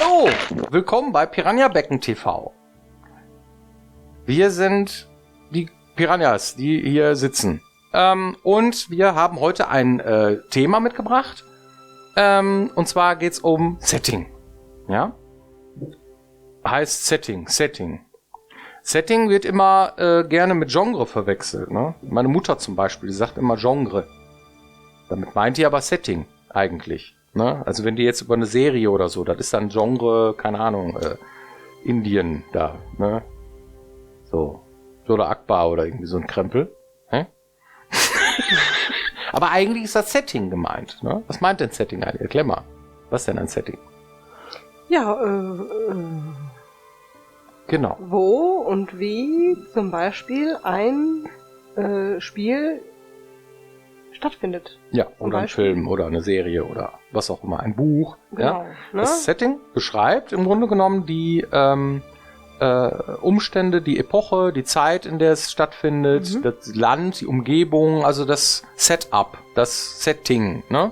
Hallo, willkommen bei Piranha Becken TV. Wir sind die Piranhas, die hier sitzen. Und wir haben heute ein Thema mitgebracht. Und zwar geht es um Setting. Ja? Heißt Setting. Setting wird immer gerne mit Genre verwechselt. Ne? Meine Mutter zum Beispiel, die sagt immer Genre. Damit meint die aber Setting eigentlich. Ne? Also wenn die jetzt über eine Serie oder so, das ist dann Genre, keine Ahnung, Indien da. Ne? So. Oder Akbar oder irgendwie so ein Krempel. Hä? Aber eigentlich ist das Setting gemeint. Ne? Was meint denn Setting eigentlich? Erklär mal. Was ist denn ein Setting? Ja, Genau. wo und wie zum Beispiel ein Spiel stattfindet. Ja, Zum oder ein Beispiel. Film oder eine Serie oder was auch immer, ein Buch. Genau, Ja? ne? Das Setting beschreibt im Grunde genommen die Umstände, die Epoche, die Zeit, in der es stattfindet, das Land, die Umgebung, also das Setup, das Setting, ne?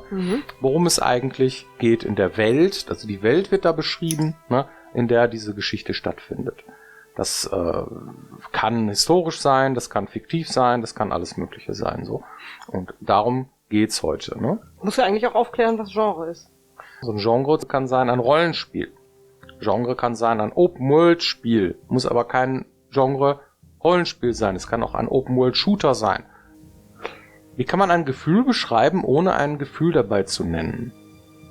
Worum es eigentlich geht in der Welt. Also die Welt wird da beschrieben, ne? In der diese Geschichte stattfindet. Das kann historisch sein, das kann fiktiv sein, das kann alles Mögliche sein. So. Und darum geht's heute. Ne? Muss ja eigentlich auch aufklären, was Genre ist. So ein Genre kann sein ein Rollenspiel. Genre kann sein ein Open-World-Spiel. Muss aber kein Genre-Rollenspiel sein. Es kann auch ein Open-World-Shooter sein. Wie kann man ein Gefühl beschreiben, ohne ein Gefühl dabei zu nennen?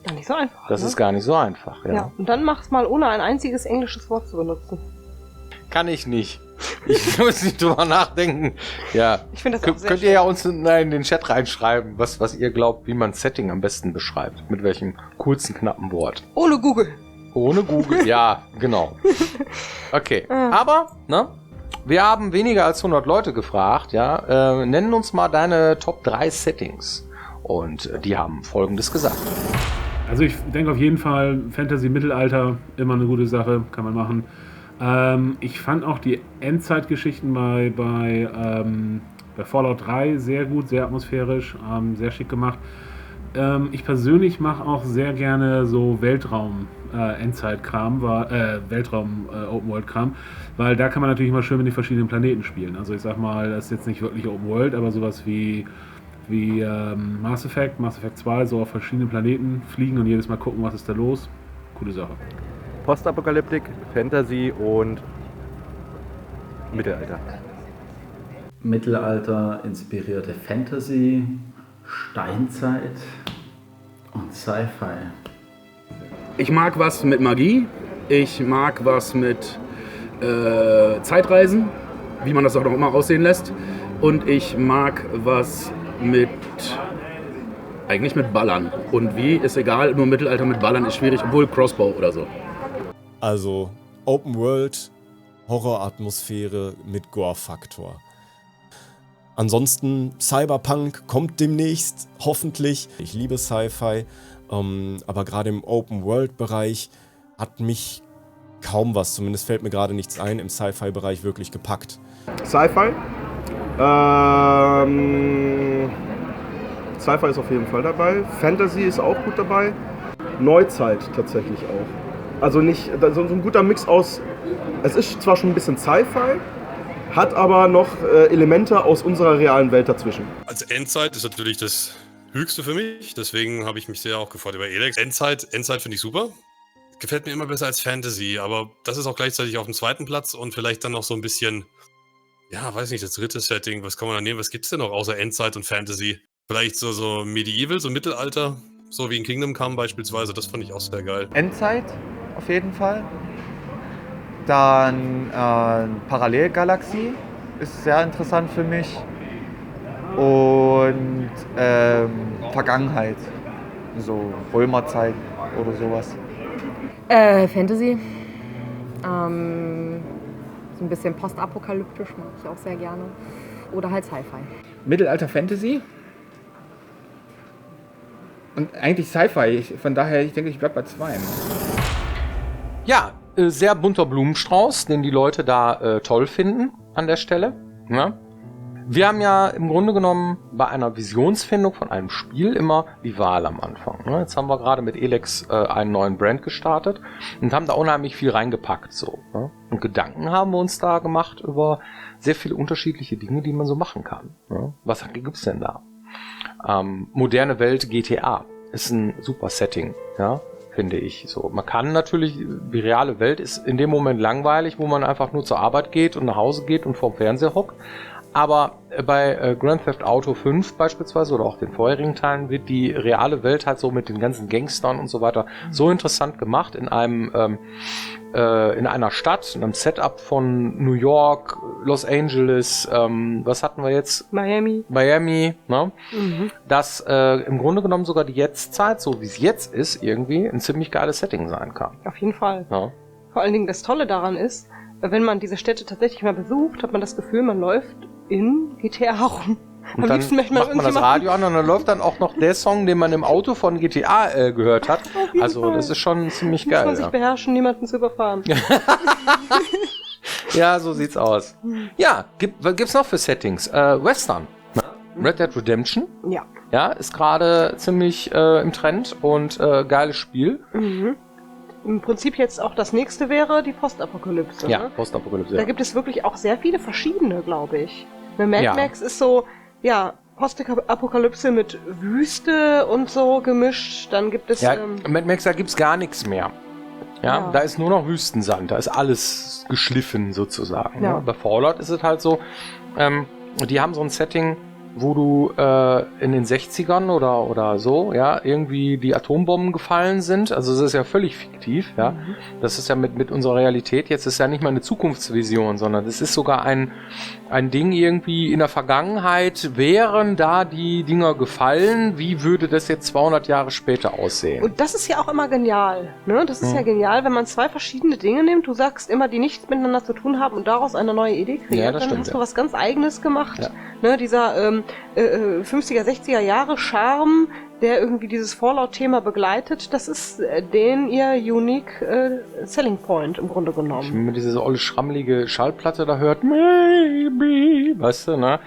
Ja, nicht so einfach. Das ne? ist gar nicht so einfach. Ja. Ja, und dann mach's mal, ohne ein einziges englisches Wort zu benutzen. Kann ich nicht. Ich muss nicht drüber nachdenken. Ja. Ich finde das auch sehr Könnt ihr ja uns in den Chat reinschreiben, was ihr glaubt, wie man Setting am besten beschreibt. Mit welchem kurzen, knappen Wort. Ohne Google. Ohne Google, ja, genau. Okay, aber, ne? Wir haben weniger als 100 Leute gefragt, ja. Nennen uns mal deine Top 3 Settings. Und die haben Folgendes gesagt. Also ich denke auf jeden Fall Fantasy Mittelalter, immer eine gute Sache, kann man machen. Ich fand auch die Endzeitgeschichten bei Fallout 3 sehr gut, sehr atmosphärisch, sehr schick gemacht. Ich persönlich mache auch sehr gerne so Weltraum-Endzeit-Kram, Weltraum-Open-World-Kram, weil da kann man natürlich immer schön mit den verschiedenen Planeten spielen. Also ich sag mal, das ist jetzt nicht wirklich Open-World, aber sowas wie Mass Effect 2, so auf verschiedenen Planeten fliegen und jedes Mal gucken, was ist da los. Coole Sache. Postapokalyptik, Fantasy und Mittelalter. Mittelalter inspirierte Fantasy, Steinzeit und Sci-Fi. Ich mag was mit Magie, ich mag was mit Zeitreisen, wie man das auch noch immer aussehen lässt. Und ich mag was eigentlich mit Ballern. Und wie, ist egal, nur Mittelalter mit Ballern ist schwierig, obwohl Crossbow oder so. Also Open World, Horroratmosphäre mit Gore-Faktor. Ansonsten Cyberpunk kommt demnächst, hoffentlich. Ich liebe Sci-Fi, aber gerade im Open-World-Bereich hat mich kaum was, zumindest fällt mir gerade nichts ein, im Sci-Fi-Bereich wirklich gepackt. Sci-Fi. Sci-Fi ist auf jeden Fall dabei. Fantasy ist auch gut dabei. Neuzeit tatsächlich auch. Also nicht so ein guter Mix aus. Es ist zwar schon ein bisschen Sci-Fi, hat aber noch Elemente aus unserer realen Welt dazwischen. Also Endzeit ist natürlich das Höchste für mich, deswegen habe ich mich sehr auch gefreut über Elex. Endzeit finde ich super. Gefällt mir immer besser als Fantasy, aber das ist auch gleichzeitig auf dem zweiten Platz und vielleicht dann noch so ein bisschen, ja, weiß nicht, das dritte Setting, was kann man da nehmen? Was gibt's denn noch außer Endzeit und Fantasy? Vielleicht so Medieval, so Mittelalter, so wie in Kingdom Come beispielsweise, das fand ich auch sehr geil. Endzeit auf jeden Fall. Dann Parallelgalaxie ist sehr interessant für mich. Und Vergangenheit. So Römerzeit oder sowas. Fantasy. So ein bisschen postapokalyptisch mag ich auch sehr gerne. Oder halt Sci-Fi. Mittelalter Fantasy. Und eigentlich Sci-Fi. Von daher, ich denke, ich bleibe bei 2. Ja, sehr bunter Blumenstrauß, den die Leute da toll finden an der Stelle. Ja? Wir haben ja im Grunde genommen bei einer Visionsfindung von einem Spiel immer die Wahl am Anfang. Ne? Jetzt haben wir gerade mit Elex einen neuen Brand gestartet und haben da unheimlich viel reingepackt. So, ne? Und Gedanken haben wir uns da gemacht über sehr viele unterschiedliche Dinge, die man so machen kann. Ne? Was gibt's denn da? Moderne Welt GTA ist ein super Setting, ja, finde ich. So, man kann natürlich, die reale Welt ist in dem Moment langweilig, wo man einfach nur zur Arbeit geht und nach Hause geht und vorm Fernseher hockt. Aber bei Grand Theft Auto 5 beispielsweise oder auch den vorherigen Teilen wird die reale Welt halt so mit den ganzen Gangstern und so weiter so interessant gemacht in einem in einer Stadt, in einem Setup von New York, Los Angeles, was hatten wir jetzt? Miami, ne? Dass im Grunde genommen sogar die Jetztzeit, so wie es jetzt ist, irgendwie ein ziemlich geiles Setting sein kann. auf jeden Fall. Ja. Vor allen Dingen das Tolle daran ist, wenn man diese Städte tatsächlich mal besucht, hat man das Gefühl, man läuft in GTA rum. Und dann macht man das Radio an und dann läuft dann auch noch der Song, den man im Auto von GTA gehört hat. Also das ist schon ziemlich geil. Muss man sich beherrschen, niemanden zu überfahren. Ja, so sieht's aus. Ja, was gibt's noch für Settings? Western. Red Dead Redemption. Ja. Ja, ist gerade ziemlich im Trend und geiles Spiel. Im Prinzip jetzt auch das nächste wäre die Postapokalypse. Ja, ne? Postapokalypse. Da gibt es wirklich auch sehr viele verschiedene, glaube ich. Mad Ja. Max ist so, ja, Postapokalypse mit Wüste und so gemischt. Dann gibt es... Ja, Mad Max, da gibt's gar nichts mehr. Ja, Ja. da ist nur noch Wüstensand, da ist alles geschliffen sozusagen. Ja. Ne? Bei Fallout ist es halt so, die haben so ein Setting, wo du in den 60ern oder so, ja, irgendwie die Atombomben gefallen sind. Also es ist ja völlig fiktiv, ja. Das ist ja mit unserer Realität jetzt ist ja nicht mal eine Zukunftsvision, sondern es ist sogar ein Ding irgendwie in der Vergangenheit, wären da die Dinger gefallen, wie würde das jetzt 200 Jahre später aussehen? Und das ist ja auch immer genial. Ne? Das ist ja genial, wenn man zwei verschiedene Dinge nimmt. Du sagst immer, die nichts miteinander zu tun haben und daraus eine neue Idee kreiert. Ja, das dann stimmt, hast ja. du was ganz Eigenes gemacht. Ja. Ne? Dieser 50er, 60er Jahre Charme, der irgendwie dieses Fallout-Thema begleitet, das ist ihr unique Selling Point im Grunde genommen. Wenn man diese olle schrammelige Schallplatte da hört, maybe, weißt du, ne?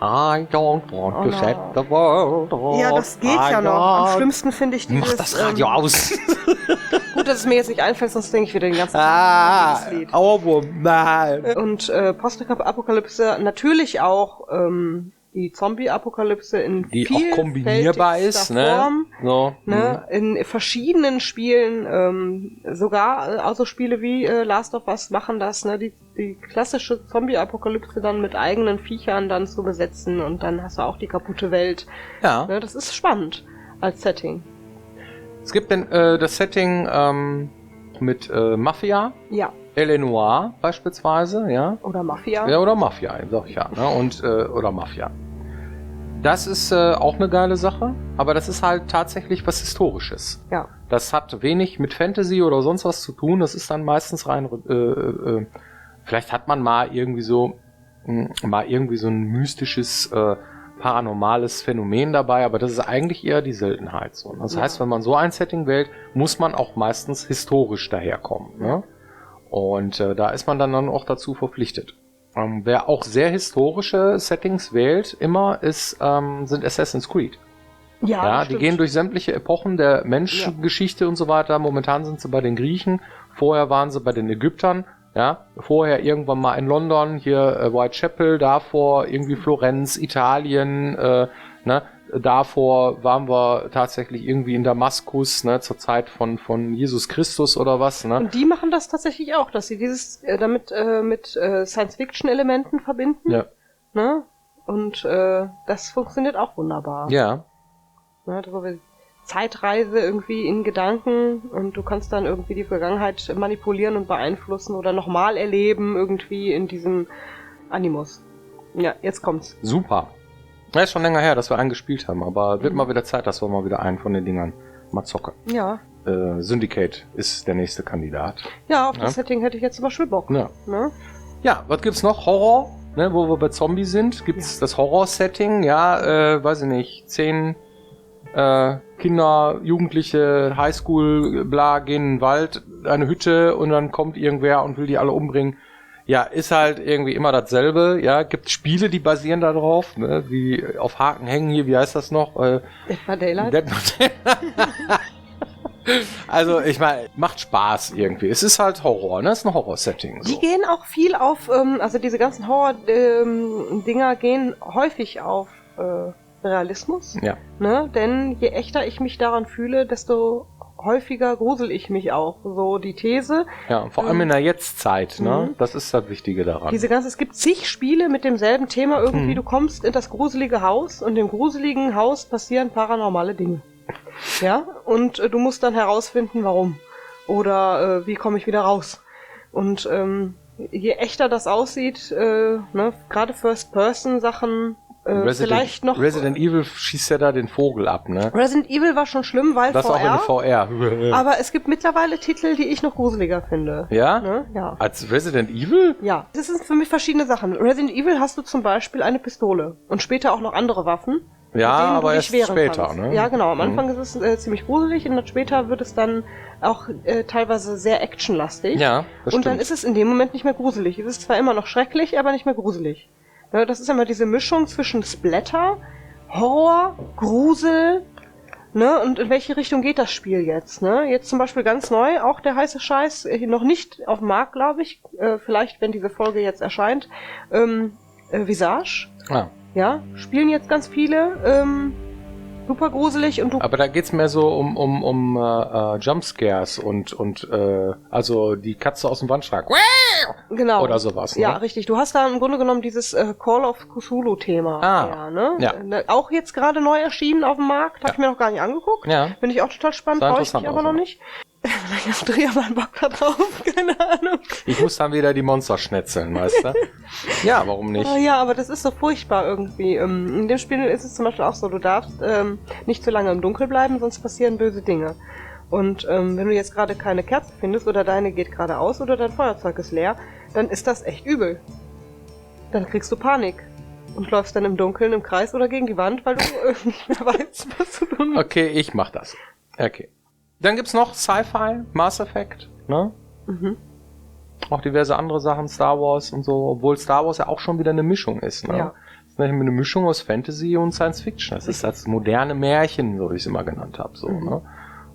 I don't want to set the world on Ja, das geht ja noch. Am schlimmsten finde ich dieses... Mach das Radio aus. Gut, dass es mir jetzt nicht einfällt, sonst denke ich wieder den ganzen Tag an dieses Lied. Nein. Und Postapokalypse natürlich auch die Zombie-Apokalypse in Die auch kombinierbar ist, ne? Form, So. ne? In verschiedenen Spielen, sogar also Spiele wie Last of Us machen das, ne? Die klassische Zombie-Apokalypse dann mit eigenen Viechern dann zu besetzen und dann hast du auch die kaputte Welt. Ja. Ne? Das ist spannend als Setting. Es gibt denn das Setting mit Mafia. Ja. L.A. Noire beispielsweise, ja. Oder Mafia. Ja, oder Mafia, sag ich ja. Ne? Und, oder Mafia. Das ist auch eine geile Sache, aber das ist halt tatsächlich was Historisches. Ja. Das hat wenig mit Fantasy oder sonst was zu tun. Das ist dann meistens rein, vielleicht hat man mal irgendwie so ein mystisches, paranormales Phänomen dabei, aber das ist eigentlich eher die Seltenheit so. Das heißt, wenn man so ein Setting wählt, muss man auch meistens historisch daherkommen. Ne? Und da ist man dann auch dazu verpflichtet. Wer auch sehr historische Settings wählt, immer sind Assassin's Creed. Ja, die stimmt. gehen durch sämtliche Epochen der Menschengeschichte und so weiter. Momentan sind sie bei den Griechen, vorher waren sie bei den Ägyptern, ja, vorher irgendwann mal in London, hier Whitechapel, davor irgendwie Florenz, Italien, ne, davor waren wir tatsächlich irgendwie in Damaskus, ne, zur Zeit von Jesus Christus oder was, ne. Und die machen das tatsächlich auch, dass sie dieses damit mit Science-Fiction-Elementen verbinden. Ja. Ne? Und das funktioniert auch wunderbar. Ja. Ne? So wie Zeitreise irgendwie in Gedanken und du kannst dann irgendwie die Vergangenheit manipulieren und beeinflussen oder nochmal erleben irgendwie in diesem Animus. Ja, jetzt kommt's. Super. Ja, ist schon länger her, dass wir einen gespielt haben, aber wird mal wieder Zeit, dass wir mal wieder einen von den Dingern mal zocken. Ja. Syndicate ist der nächste Kandidat. Ja, auf das Setting hätte ich jetzt zum Beispiel Bock. Ja. Ne? Ja, was gibt's noch? Horror, ne, wo wir bei Zombie sind. Gibt's das Horror-Setting, ja, weiß ich nicht, 10 Kinder, Jugendliche, Highschool, bla, gehen in den Wald, eine Hütte und dann kommt irgendwer und will die alle umbringen. Ja, ist halt irgendwie immer dasselbe. Ja, gibt Spiele, die basieren da drauf, ne? Wie auf Haken hängen hier, wie heißt das noch? Dead by Daylight. Dead by Daylight. Also, ich meine, macht Spaß irgendwie. Es ist halt Horror, ne? Es ist ein Horror-Setting. So. Die gehen auch viel auf, also diese ganzen Horror-Dinger gehen häufig auf Realismus. Ja. Ne? Denn je echter ich mich daran fühle, desto häufiger grusel ich mich auch. So die These. Ja, vor allem in der Jetztzeit, ne? Das ist das Wichtige daran. Es gibt zig Spiele mit demselben Thema irgendwie. Du kommst in das gruselige Haus und im gruseligen Haus passieren paranormale Dinge. Ja, und du musst dann herausfinden, warum. Oder wie komme ich wieder raus. Und je echter das aussieht, ne, gerade First-Person-Sachen, vielleicht noch... Resident Evil schießt ja da den Vogel ab, ne? Resident Evil war schon schlimm, weil das VR. Das auch in der VR. Aber es gibt mittlerweile Titel, die ich noch gruseliger finde. Ja? Ne? Ja. Als Resident Evil? Ja. Das sind für mich verschiedene Sachen. Resident Evil hast du zum Beispiel eine Pistole und später auch noch andere Waffen. Ja, aber erst später, ne? Ja, genau. Am Anfang ist es ziemlich gruselig und dann später wird es dann auch teilweise sehr actionlastig. Ja, das und dann stimmt. ist es in dem Moment nicht mehr gruselig. Es ist zwar immer noch schrecklich, aber nicht mehr gruselig. Ja, das ist immer diese Mischung zwischen Splatter, Horror, Grusel, ne? Und in welche Richtung geht das Spiel jetzt, ne? Jetzt zum Beispiel ganz neu, auch der heiße Scheiß, noch nicht auf dem Markt, glaube ich. Vielleicht, wenn diese Folge jetzt erscheint. Visage. Ah. Ja, spielen jetzt ganz viele, super gruselig und du... Aber da geht's mehr so um Jumpscares und also die Katze aus dem Wandschrank. Genau. Oder sowas, ne? Ja, richtig. Du hast da im Grunde genommen dieses Call of Cthulhu-Thema. Ah, ne? ja. Auch jetzt gerade neu erschienen auf dem Markt, habe ich mir noch gar nicht angeguckt. Ja. Finde ich auch total spannend, Sah brauche ich mich interessant aber aus, noch nicht. Vielleicht hast du ja mal einen Bock da drauf, keine Ahnung. Ich muss dann wieder die Monster schnetzeln, weißt du? Ja, warum nicht? Ja, aber das ist so furchtbar irgendwie. In dem Spiel ist es zum Beispiel auch so, du darfst nicht zu lange im Dunkeln bleiben, sonst passieren böse Dinge. Und wenn du jetzt gerade keine Kerze findest oder deine geht gerade aus oder dein Feuerzeug ist leer, dann ist das echt übel. Dann kriegst du Panik und läufst dann im Dunkeln im Kreis oder gegen die Wand, weil du nicht mehr weißt, was du tun musst. Okay, ich mach das. Okay. Dann gibt's noch Sci-Fi, Mass Effect, ne? Mhm. Auch diverse andere Sachen, Star Wars und so, obwohl Star Wars ja auch schon wieder eine Mischung ist, ne? Ja. Das ist nämlich eine Mischung aus Fantasy und Science Fiction. Das ist das moderne Märchen, so wie ich es immer genannt habe, so, ne?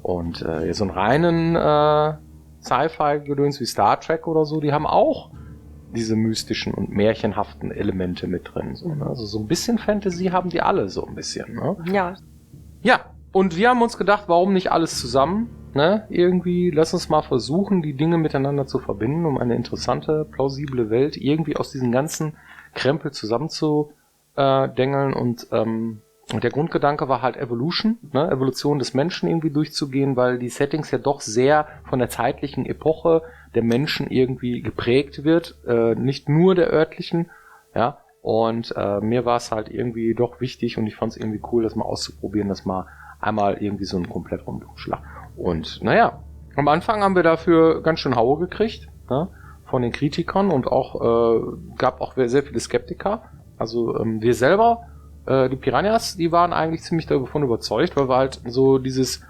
Und so einen reinen Sci-Fi-Gedöns wie Star Trek oder so, die haben auch diese mystischen und märchenhaften Elemente mit drin, so, ne? Also so ein bisschen Fantasy haben die alle so ein bisschen, ne? Ja. Ja, und wir haben uns gedacht, warum nicht alles zusammen? Ne? Irgendwie, lass uns mal versuchen, die Dinge miteinander zu verbinden, um eine interessante, plausible Welt irgendwie aus diesem ganzen Krempel zusammenzudengeln. Und der Grundgedanke war halt Evolution, ne? Evolution des Menschen irgendwie durchzugehen, weil die Settings ja doch sehr von der zeitlichen Epoche der Menschen irgendwie geprägt wird, nicht nur der örtlichen, ja. Und mir war es halt irgendwie doch wichtig und ich fand es irgendwie cool, das mal auszuprobieren, das mal einmal irgendwie so einen komplett Rundumschlag. Und naja, am Anfang haben wir dafür ganz schön Haue gekriegt, ne, von den Kritikern und auch gab auch sehr viele Skeptiker. Also wir selber, die Piranhas, die waren eigentlich ziemlich davon überzeugt, weil wir halt so dieses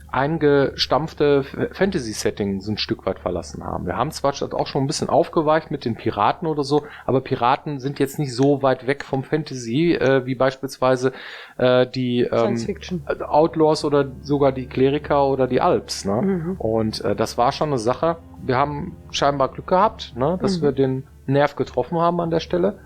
eingestampfte Fantasy-Setting so ein Stück weit verlassen haben. Wir haben zwar auch schon ein bisschen aufgeweicht mit den Piraten oder so, aber Piraten sind jetzt nicht so weit weg vom Fantasy, wie beispielsweise die Outlaws oder sogar die Kleriker oder die Alps. Ne? Mhm. Und das war schon eine Sache. Wir haben scheinbar Glück gehabt, ne? Dass wir den Nerv getroffen haben an der Stelle.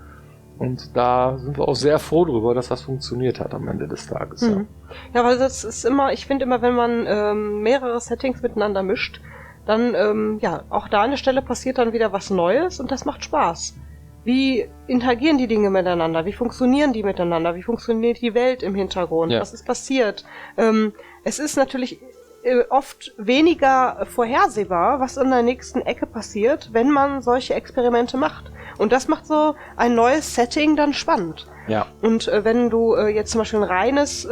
Und da sind wir auch sehr froh drüber, dass das funktioniert hat am Ende des Tages. Mhm. Ja, weil das ist immer, ich finde immer, wenn man mehrere Settings miteinander mischt, dann, ja, auch da an der Stelle passiert dann wieder was Neues und das macht Spaß. Wie interagieren die Dinge miteinander? Wie funktionieren die miteinander? Wie funktioniert die Welt im Hintergrund? Ja. Was ist passiert? Es ist natürlich oft weniger vorhersehbar, was in der nächsten Ecke passiert, wenn man solche Experimente macht. Und das macht so ein neues Setting dann spannend. Ja. Und wenn du jetzt zum Beispiel ein reines,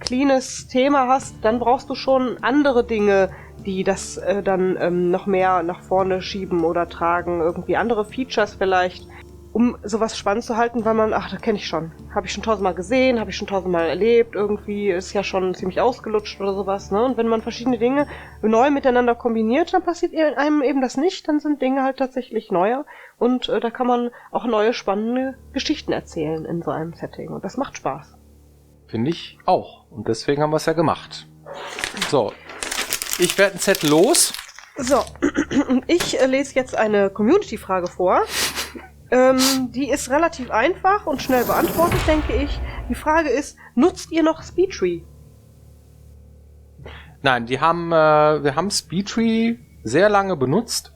cleanes Thema hast, dann brauchst du schon andere Dinge, die das dann noch mehr nach vorne schieben oder tragen. Irgendwie andere Features vielleicht. um sowas spannend zu halten, weil man, das kenne ich schon. Habe ich schon 1000-mal gesehen, habe ich schon 1000-mal erlebt, irgendwie ist ja schon ziemlich ausgelutscht oder sowas, ne? Und wenn man verschiedene Dinge neu miteinander kombiniert, dann passiert einem eben das nicht, dann sind Dinge halt tatsächlich neuer und da kann man auch neue spannende Geschichten erzählen in so einem Setting und das macht Spaß. Finde ich auch. Und deswegen haben wir es ja gemacht. So, ich werde ein Zettel los. So, ich lese jetzt eine Community-Frage vor. Die ist relativ einfach und schnell beantwortet, denke ich. Die Frage ist, nutzt ihr noch Speedtree? Nein, wir haben Speedtree sehr lange benutzt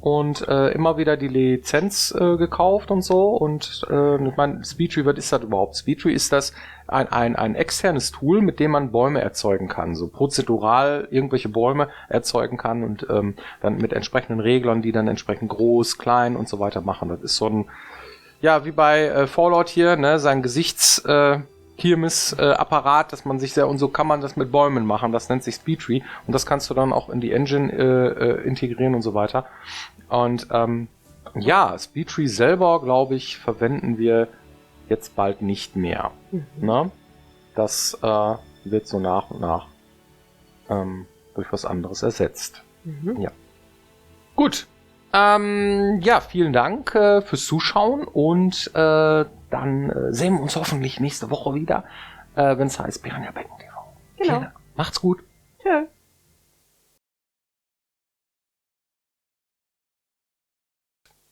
und immer wieder die Lizenz gekauft und so. Und ich meine, Speedtree, was ist das überhaupt? Speedtree ist das ein externes Tool, mit dem man Bäume erzeugen kann, so prozedural irgendwelche Bäume erzeugen kann und dann mit entsprechenden Reglern, die dann entsprechend groß, klein und so weiter machen. Das ist so ein, ja, wie bei Fallout hier, ne, sein Kirmes-Apparat, dass man sich sehr, und so kann man das mit Bäumen machen, das nennt sich Speedtree und das kannst du dann auch in die Engine integrieren und so weiter. Und ja, Speedtree selber, glaube ich, verwenden wir jetzt bald nicht mehr. Ne? Das wird so nach und nach durch was anderes ersetzt. Ja. Gut. Ja, vielen Dank fürs Zuschauen und dann sehen wir uns hoffentlich nächste Woche wieder, wenn es heißt Piranha Becken TV. Genau. Macht's gut. Tschö.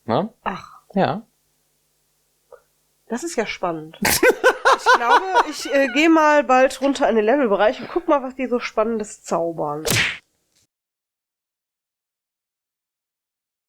Na? Ach. Ja. Das ist ja spannend. Ich glaube, ich gehe mal bald runter in den Levelbereich und guck mal, was die so Spannendes zaubern.